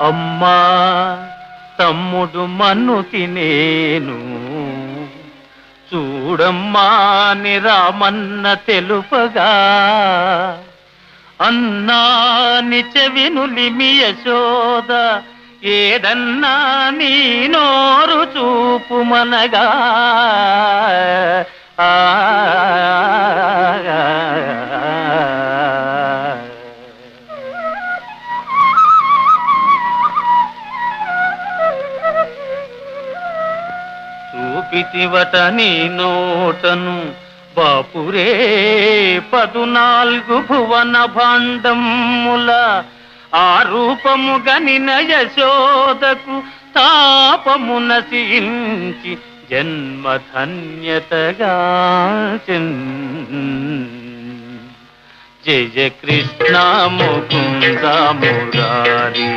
అమ్మా తమ్ముడు మన్నుకి నేను చూడమ్మా అని రామన్న తెలుపగా అన్నాని చెవినులిమి యశోద ఏదన్నా నీ నోరు చూపుమనగా చూపితివట నీ నోటను బాపురే 14 భువన భాండముల ఆ రూపము గనిన యశోదకు తాపము నశించి జన్మధన్యతగా జయ కృష్ణ ముకుంద మురారి.